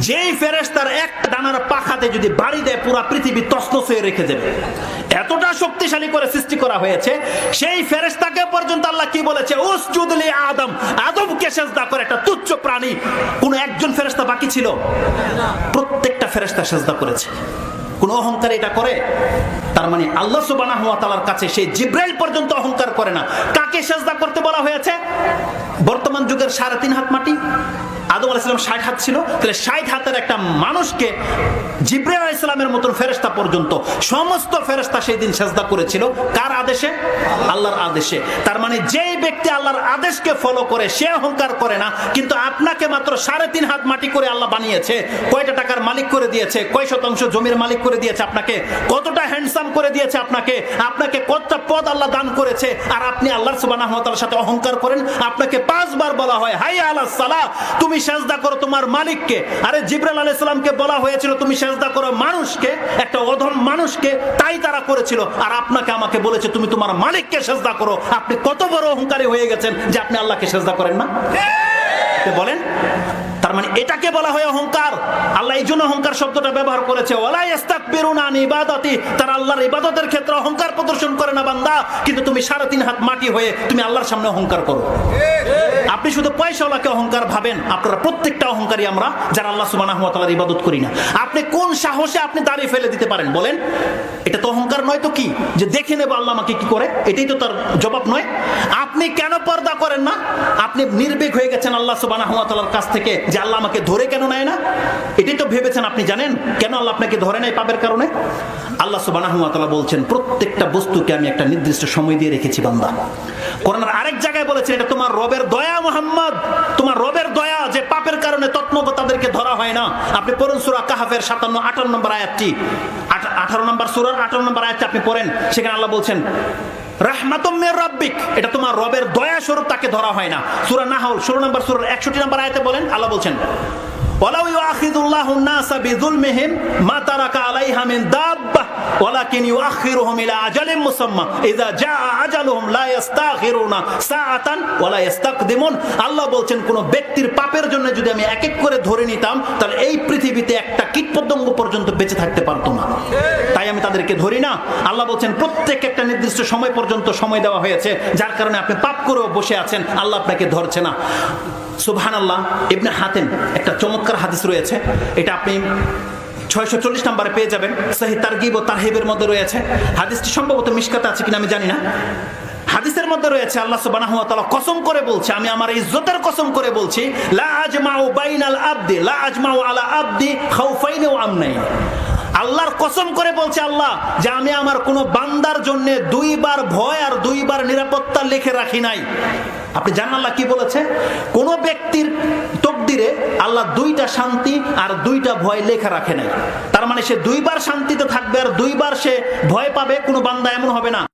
যেই ফেরেশতার এক ডানার পাখাতে যদি বাড়ি দেয় পুরো পৃথিবী তছনছ হয়ে রেখে দেবে, এতটা শক্তিশালী করে সৃষ্টি করা হয়েছে। সেই ফেরেশতাকে পর্যন্ত আল্লাহ কি বলেছে, উসজুদ লি আদম, আদমকে সিজদা করে। একটা তুচ্ছ প্রাণী, কোন একজন ফেরেশতা বাকি ছিল? প্রত্যেকটা ফেরেশতা সিজদা করেছে। কোন অহংকার এটা করে? তার মানে আল্লাহ সুবহানাহু ওয়া তাআলার কাছে সেই জিবরাইল পর্যন্ত অহংকার করে না। কাকে সিজদা করতে বলা হয়েছে? বর্তমান যুগের 3.5 হাত মাটি। আদম আলাইহিস সালাম 60 হাত ছিল, তাহলে 60 হাতের একটা মানুষকে জিবরাইল আলাইহিস সালামের মতন ফেরেশতা পর্যন্ত সমস্ত ফেরেশতা সেই দিন সিজদা করেছিল। কার আদেশে? আল্লাহর আদেশে। তার মানে যেই ব্যক্তি আল্লাহর আদেশকে ফলো করে সে অহংকার করে না। কিন্তু আপনাকে মাত্র 3.5 হাত মাটি করে আল্লাহ বানিয়েছে, কয়টা টাকার মালিক করে দিয়েছে, কয় শতাংশ জমির মালিক করে দিয়েছে আপনাকে, কতটা হ্যান্ডসাম করে দিয়েছে আপনাকে, আপনাকে কতটা পদ আল্লাহ দান করেছে, আর আপনি আল্লাহ সুবহানাহু ওয়া তাআলার সাথে অহংকার করেন। আপনাকে 5 বার বলা হয় হাইয়া আলাস সালাহ, তুমি সিজদা করো তোমার মালিককে। আরে জিবরাইল আলাইহিস সালামকে বলা হয়েছিল তুমি সিজদা করো মানুষকে, একটা অধম মানুষকে, তাই তারা করেছিল। আর আপনাকে আমাকে বলেছে তুমি তোমার মালিককে সিজদা করো। আপনি কত বড় অহংকারী হয়ে গেছেন যে আপনি আল্লাহকে সিজদা করেন না? বলেন। তার মানে এটাকে বলা হয় অহংকার। আল্লাহ এই জন্য অহংকার শব্দটা ব্যবহার করেছে, ওয়ালা ইস্তাকবিরুনা আন ইবাদাতি। তারা আল্লাহর ইবাদতের ক্ষেত্রে অহংকার প্রদর্শন করে না বান্দা, কিন্তু তুমি 3.5 হাত মাটি হয়ে তুমি আল্লাহর সামনে অহংকার করো। আপনি শুধু পয়সাওয়ালাকে অহংকার ভাবেন, আপনারা প্রত্যেকটা অহংকারী আমরা যারা আল্লাহ সুবহানাহু ওয়া তাআলার ইবাদত করি না। আপনি কোন সাহসে আপনি দাঁড়িয়ে ফেলে দিতে পারেন বলেন? এটা তো অহংকার নয় তো কি? যে দেখে নেব আল্লাহ আমাকে কি করে, এটাই তো তার জবাব নয়। আপনি কেন পর্দা করেন না? আপনি নির্ভীক হয়ে গেছেন আল্লাহ সুবহানাহু ওয়া তাআলার কাছ থেকে যে আল্লাহ আমাকে ধরে কেন নেয় না, এটাই তো ভেবেছেন। আপনি জানেন কেন আল্লাহ আপনাকে ধরে নেয়? পাপের কারণে। আল্লাহ সুবহানাহু ওয়া তাআলা বলছেন প্রত্যেকটা বস্তুকে আমি একটা নির্দিষ্ট সময় দিয়ে রেখেছি বান্দা। কোরআনের আরেক জায়গায় বলেছেন এটা তোমার রবের দয়া মুহাম্মদ, তোমার রবের দয়া যে পাপের কারণে তৎনগ তাদেরকে ধরা হয় না। আপনি পড়ুন সূরা কাহফের 57-58 নম্বর আয়াতটি, 18 নম্বর সূরার 18 নম্বর আয়াতটি আপনি পড়েন। সেখানে আল্লাহ বলছেন রাহমাতুম মির রাব্বিক, এটা তোমার রবের দয়া স্বরূপ তাকে ধরা হয় না। সূরা নাহল 16 নম্বর সূরার 61 নম্বর আয়াতে বলেন, আল্লাহ বলছেন ওয়ালাউ ইউআখিযুল্লাহু আন-নাসা বিযুলমিহিম মা তারাকা আলাইহা মিন দাব্বাহ ওয়ালাকিন ইউআখিরুহুম ইলা আজালিন মুসাম্মা ইযা জাআ আজালুহুম লা ইস্তাখিরুনা সাআতান ওয়া লা ইস্তাকদিমুন। আল্লাহ বলছেন কোন ব্যক্তির পাপের জন্য যদি আমি এক এক করে ধরে নিতাম তাহলে এই পৃথিবীতে একটা কীটপতঙ্গ পর্যন্ত বেঁচে থাকতে পারতো না, তাই আমি তাদেরকে ধরি না। আল্লাহ বলছেন প্রত্যেক একটা নির্দিষ্ট সময় পর্যন্ত সময় দেওয়া হয়েছে, যার কারণে আপনি পাপ করেও বসে আছেন, আল্লাহ আপনাকে ধরছে না। সুবহানাল্লাহ। ইবনে হাতিম একটা চমৎকার হাদিস রয়েছে, এটা আপনি 640 নম্বরে পেয়ে যাবেন, সহিহ তারগিব ও তারহিবের মধ্যে রয়েছে। হাদিসটি সম্ভবত মিশকাতে আছে কিনা আমি জানি না। হাদিসের মধ্যে রয়েছে আল্লাহ সুবহানাহু ওয়া তাআলা কসম করে বলছে, আমি আমার ইজ্জতের কসম করে বলছি, লা আজমাউ বাইনাল আবদি লা আজমাউ আলা আবদি খাউফাইনি ওয়া আমনাইন। আল্লাহর কসম করে বলছে আল্লাহ যে আমি আমার কোন বান্দার জন্য 2 বার ভয় আর 2 বার নিরাপত্তা লিখে রাখি নাই। আপনি জানেন আল্লাহ কি বলেছে? কোন ব্যক্তির তকদিরে আল্লাহ 2টা শান্তি আর 2টা ভয় লেখা রাখে নাই। তার মানে সে 2 বার শান্তিতে থাকবে আর 2 বার সে ভয় পাবে, কোন বান্দা এমন হবে না।